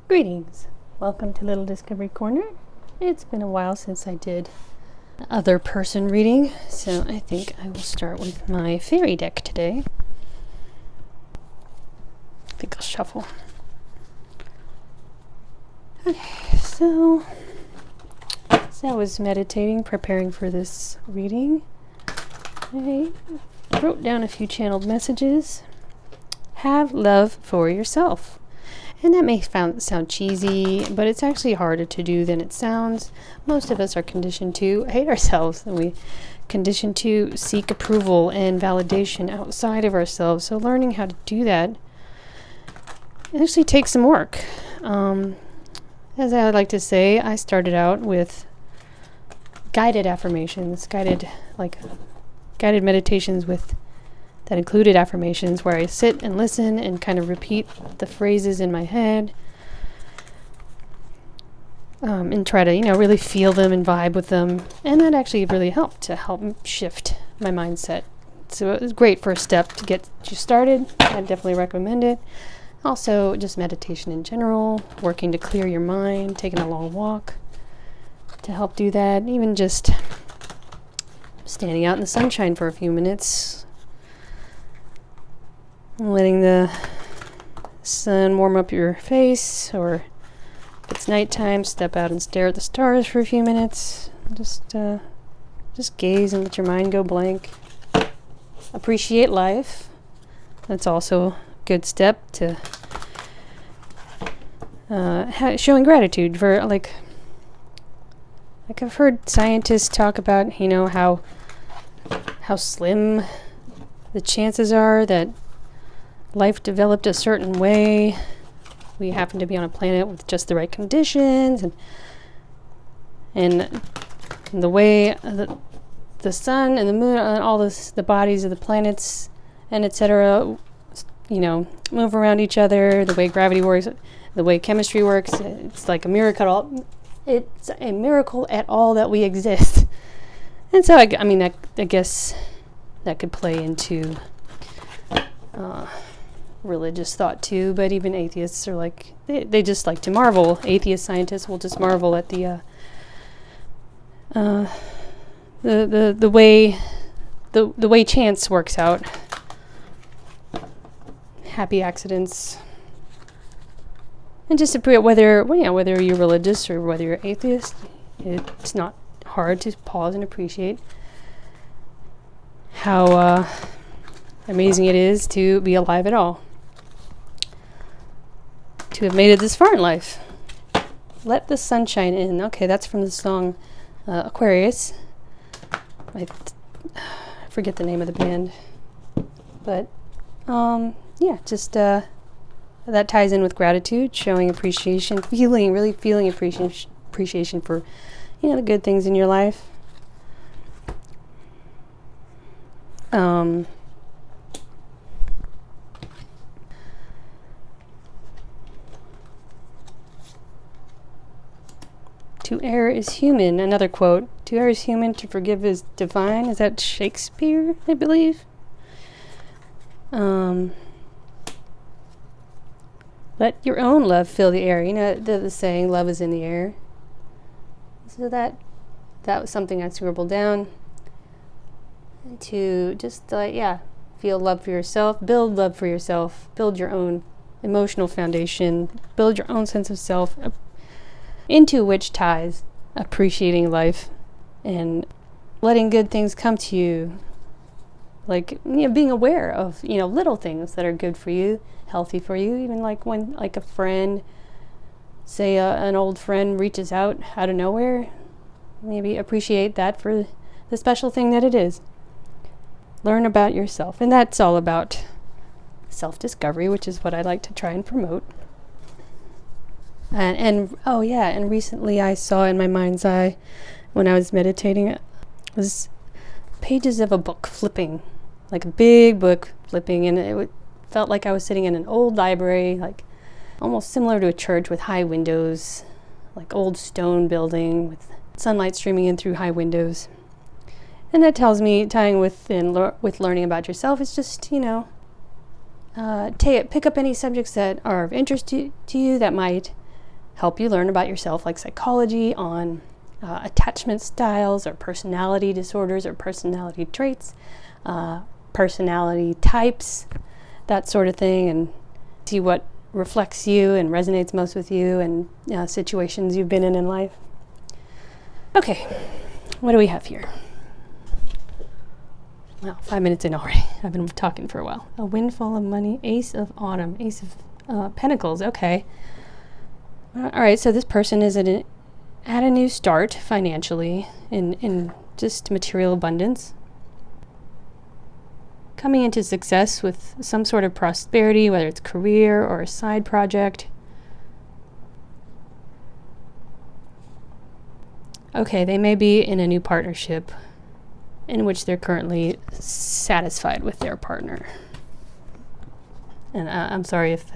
Greetings. Welcome to Little Discovery Corner. It's been a while since I did other person reading, so I think I will start with my fairy deck today. I think I'll shuffle. Okay, so as I was meditating, preparing for this reading, I wrote down a few channeled messages. Have love for yourself. And that may sound cheesy, but it's actually harder to do than it sounds. Most of us are conditioned to hate ourselves, and we conditioned to seek approval and validation outside of ourselves. So learning how to do that actually takes some work. As I like to say, I started out with guided affirmations, guided meditations that included affirmations where I sit and listen and kind of repeat the phrases in my head, and try to, really feel them and vibe with them. And that actually really helped to help shift my mindset. So it was a great first step to get you started. I definitely recommend it. Also, just meditation in general, working to clear your mind, taking a long walk to help do that. Even just standing out in the sunshine for a few minutes, letting the sun warm up your face, or if it's nighttime, step out and stare at the stars for a few minutes. Just gaze and let your mind go blank. Appreciate life. That's also a good step to showing gratitude for, like I've heard scientists talk about, how slim the chances are that life developed a certain way. We happen to be on a planet with just the right conditions, and the way the sun and the moon and all the bodies of the planets and etc. Move around each other. The way gravity works, the way chemistry works, it's like a miracle. It's a miracle at all that we exist. And so I guess that could play into religious thought too, but even atheists are like, they just like to marvel. Atheist scientists will just marvel at the way chance works out. Happy accidents. And just appreciate whether you're religious or whether you're atheist, it's not hard to pause and appreciate how amazing it is to be alive at all. To have made it this far in life. Let the sunshine in. Okay, that's from the song Aquarius. I forget the name of the band. But, that ties in with gratitude, showing appreciation, really feeling appreciation for, the good things in your life. To err is human. Another quote. To err is human, to forgive is divine. Is that Shakespeare, I believe? Let your own love fill the air. The saying, love is in the air. So that was something I scribbled down. To just, feel love for yourself. Build love for yourself. Build your own emotional foundation. Build your own sense of self, into which ties appreciating life and letting good things come to you. Like, being aware of, little things that are good for you, healthy for you. Even like when, a friend, say an old friend reaches out of nowhere, maybe appreciate that for the special thing that it is. Learn about yourself. And that's all about self-discovery, which is what I like to try and promote. And recently I saw in my mind's eye when I was meditating, was pages of a book flipping, like a big book flipping, and it felt like I was sitting in an old library, like almost similar to a church with high windows, like old stone building with sunlight streaming in through high windows. And that tells me, tying with learning about yourself, it's just, pick up any subjects that are of interest to you that might help you learn about yourself, like psychology, on attachment styles or personality disorders or personality traits, personality types, that sort of thing, and see what reflects you and resonates most with you and situations you've been in life. Okay, what do we have here? Well, 5 minutes in already. I've been talking for a while. A windfall of money, Ace of Autumn, Ace of Pentacles. Okay. All right, so this person is at a new start financially in just material abundance. Coming into success with some sort of prosperity, whether it's career or a side project. Okay, they may be in a new partnership in which they're currently satisfied with their partner. And I'm sorry if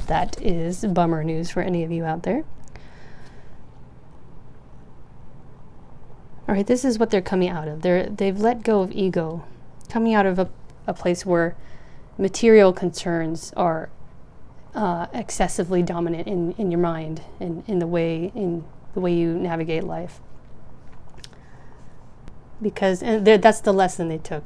that is bummer news for any of you out there. All right, this is what they're coming out of. They've let go of ego, coming out of a place where material concerns are excessively dominant in your mind and in the way you navigate life. Because that's the lesson they took.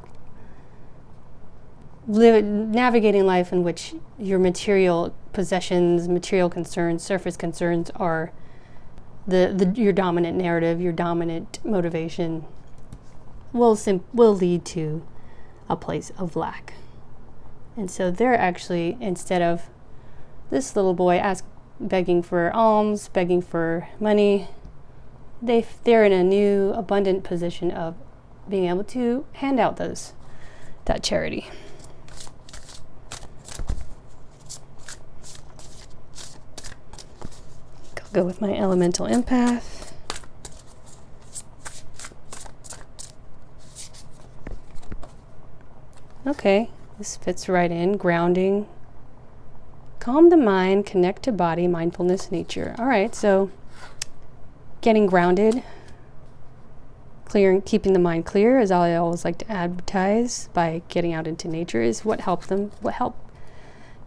Navigating life in which your material possessions, material concerns, surface concerns are your dominant narrative, your dominant motivation, will lead to a place of lack. And so they're actually, instead of this little boy begging for alms, begging for money, they're in a new abundant position of being able to hand out that charity. I'll go with my elemental empath. Okay, this fits right in. Grounding. Calm the mind, connect to body, mindfulness, nature. All right, so getting grounded, keeping the mind clear, as I always like to advertise, by getting out into nature is what help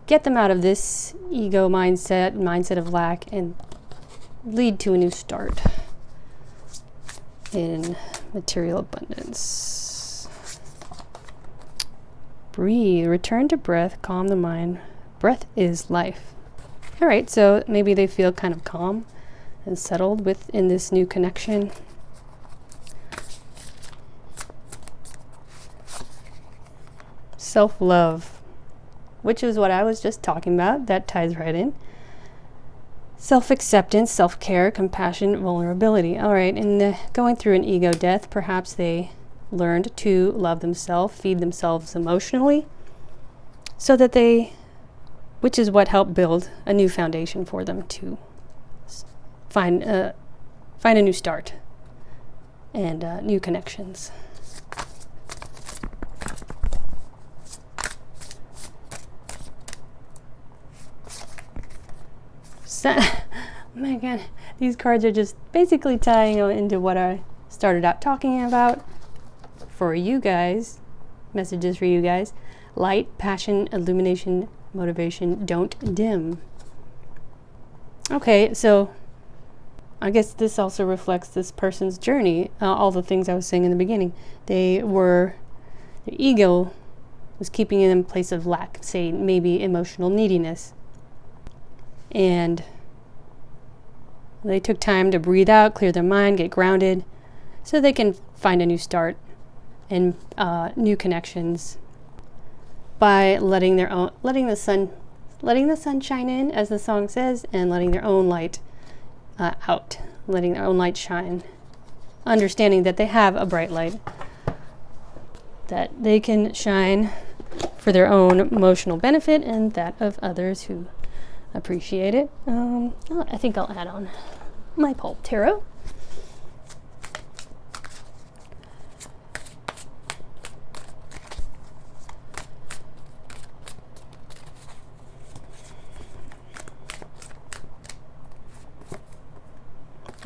get them out of this ego mindset of lack, and lead to a new start in material abundance. Breathe, return to breath, calm the mind. Breath is life. All right, so maybe they feel kind of calm and settled within this new connection. Self-love, which is what I was just talking about. That ties right in. Self-acceptance, self-care, compassion, vulnerability. All right, in going through an ego death, perhaps they learned to love themselves, feed themselves emotionally, so that which is what helped build a new foundation for them to find a new start and new connections. Oh my God, these cards are just basically tying into what I started out talking about for you guys. Messages for you guys. Light, passion, illumination, motivation, don't dim. Okay, so I guess this also reflects this person's journey. All the things I was saying in the beginning. Their ego was keeping them in a place of lack, say maybe emotional neediness. And they took time to breathe out, clear their mind, get grounded, so they can find a new start and new connections by letting the sun shine in, as the song says, and letting their own light out, letting their own light shine, understanding that they have a bright light that they can shine for their own emotional benefit and that of others who appreciate it. I think I'll add on my pulp tarot.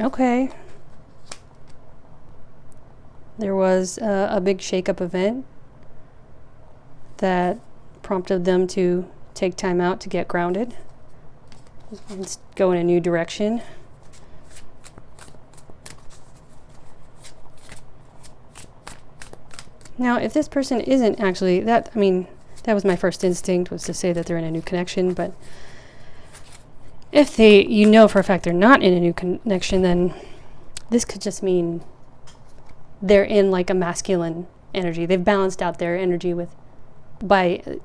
Okay. There was a big shakeup event that prompted them to take time out to get grounded. Let's go in a new direction. Now, if this person isn't actually that, I mean, that was my first instinct, was to say that they're in a new connection, but if they, you know for a fact they're not in a new connection, then this could just mean they're in like a masculine energy. They've balanced out their energy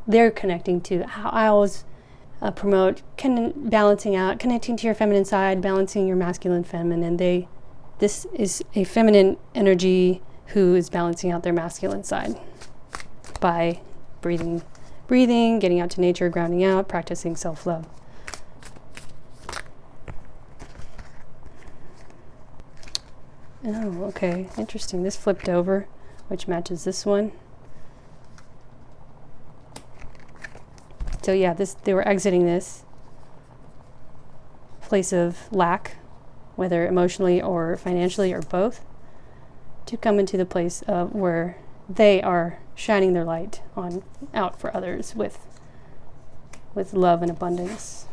they're connecting to how I always promote balancing out, connecting to your feminine side, balancing your masculine, feminine. This is a feminine energy who is balancing out their masculine side by breathing, getting out to nature, grounding out, practicing self-love. Oh, okay, interesting. This flipped over, which matches this one. So yeah, they were exiting this place of lack, whether emotionally or financially or both, to come into the place of where they are shining their light out for others with love and abundance.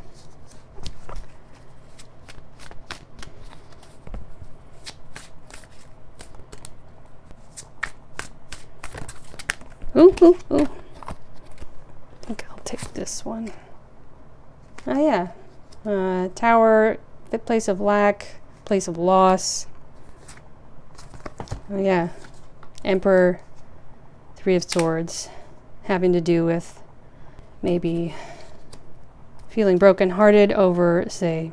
Ooh. I think I'll take this one. Oh yeah. Tower, place of lack, place of loss. Oh yeah. Emperor, Three of Swords, having to do with maybe feeling brokenhearted over, say,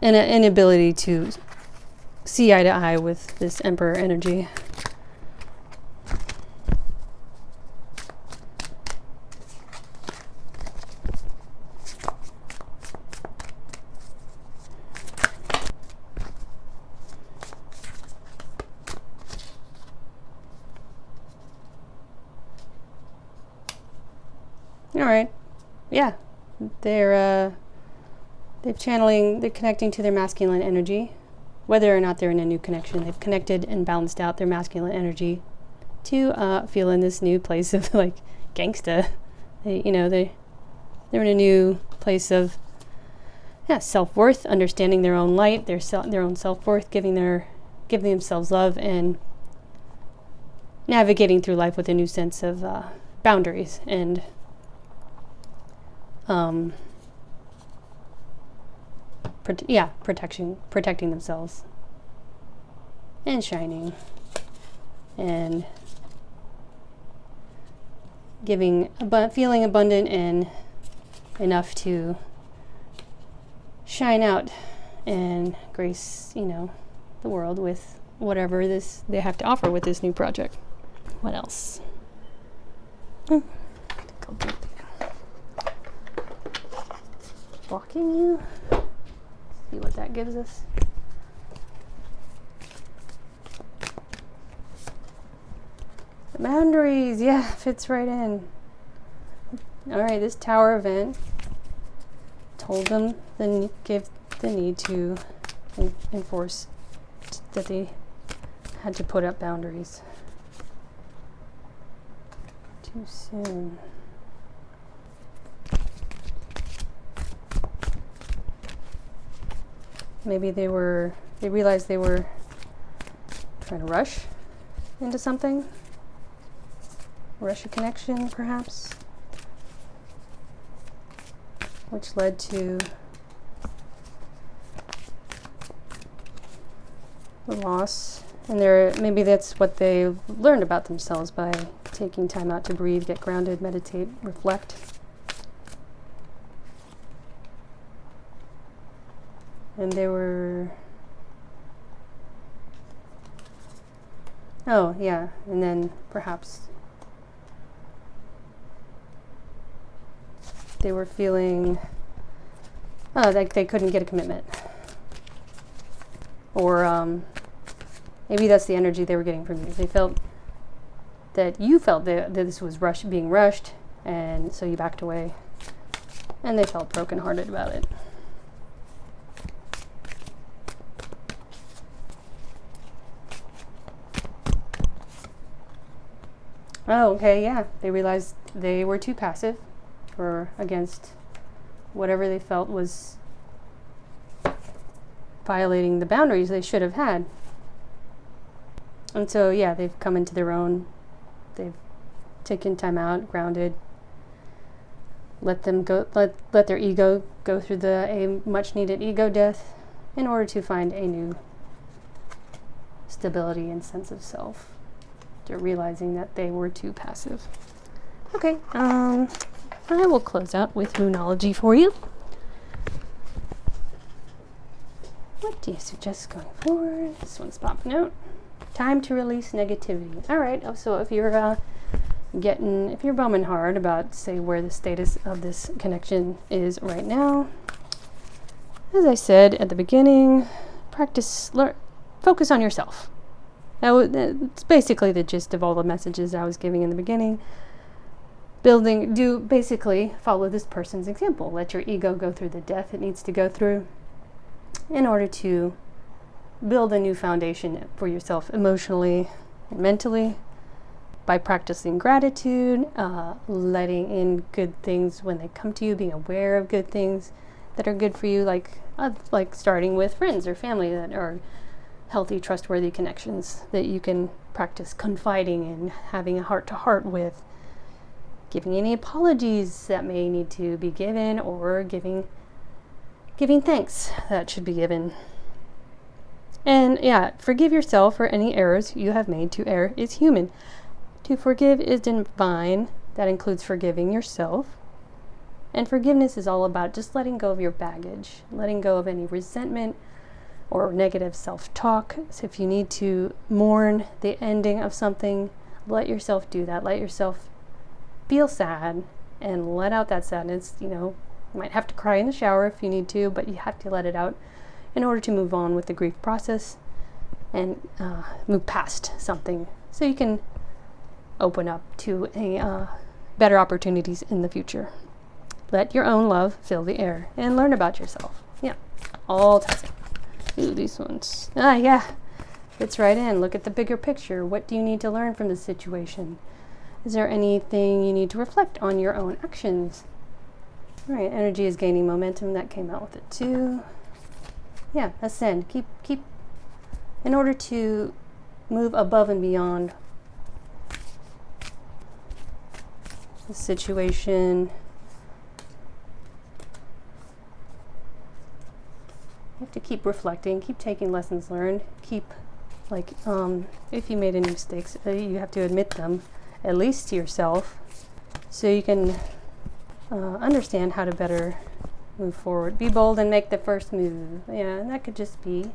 an inability to see eye to eye with this Emperor energy. All right. Yeah. They're connecting to their masculine energy. Whether or not they're in a new connection, they've connected and balanced out their masculine energy to feel in this new place of like gangsta. They're in a new place of self-worth, understanding their own light, their own self-worth, giving themselves love, and navigating through life with a new sense of boundaries and protecting themselves and shining and feeling abundant and enough to shine out and grace, the world with whatever they have to offer with this new project. What else? Blocking you. See what that gives us. The boundaries, yeah, fits right in. All right, this Tower event told them gave the need to enforce that they had to put up boundaries. Too soon. Maybe they realized they were trying to rush into something. Rush a connection, perhaps. Which led to the loss. And maybe that's what they learned about themselves by taking time out to breathe, get grounded, meditate, reflect. And they were... Oh, yeah. And then perhaps they were feeling like they couldn't get a commitment. Or maybe that's the energy they were getting from you. They felt that you felt that this was being rushed, and so you backed away. And they felt brokenhearted about it. Oh, okay, yeah. They realized they were too passive or against whatever they felt was violating the boundaries they should have had. And so, yeah, they've come into their own. They've taken time out, grounded, let their ego go through a much needed ego death in order to find a new stability and sense of self. They're realizing that they were too passive. Okay, I will close out with Moonology for you. What do you suggest going forward? This one's popping out. Time to release negativity. All right. So if you're bumming hard about, say, where the status of this connection is right now, as I said at the beginning, focus on yourself. It's basically the gist of all the messages I was giving in the beginning. Basically follow this person's example. Let your ego go through the death it needs to go through in order to build a new foundation for yourself emotionally and mentally by practicing gratitude, letting in good things when they come to you, being aware of good things that are good for you, like starting with friends or family that are healthy, trustworthy connections that you can practice confiding in, having a heart-to-heart with, giving any apologies that may need to be given, or giving thanks that should be given. And yeah, forgive yourself for any errors you have made. To err is human. To forgive is divine. That includes forgiving yourself. And forgiveness is all about just letting go of your baggage, letting go of any resentment or negative self-talk. So if you need to mourn the ending of something, let yourself do that. Let yourself feel sad and let out that sadness. You might have to cry in the shower if you need to, but you have to let it out in order to move on with the grief process and move past something so you can open up to better opportunities in the future. Let your own love fill the air and learn about yourself. Yeah, all ties in. Ooh, these ones. Yeah, fits right in. Look at the bigger picture. What do you need to learn from this situation? Is there anything you need to reflect on your own actions? All right, energy is gaining momentum. That came out with it too. Yeah, ascend. Keep. In order to move above and beyond the situation, you have to keep reflecting, keep taking lessons learned, if you made any mistakes, you have to admit them, at least to yourself, so you can understand how to better move forward. Be bold and make the first move. Yeah, and that could just be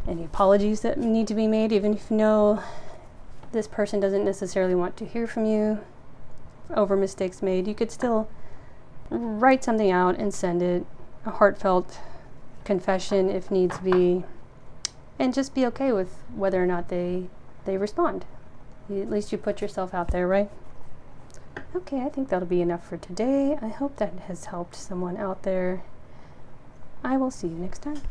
any apologies that need to be made, even if you know this person doesn't necessarily want to hear from you over mistakes made. You could still write something out and send it, a heartfelt confession if needs be, and just be okay with whether or not they respond. At least you put yourself out there, right? Okay, I think that'll be enough for today. I hope that has helped someone out there. I will see you next time.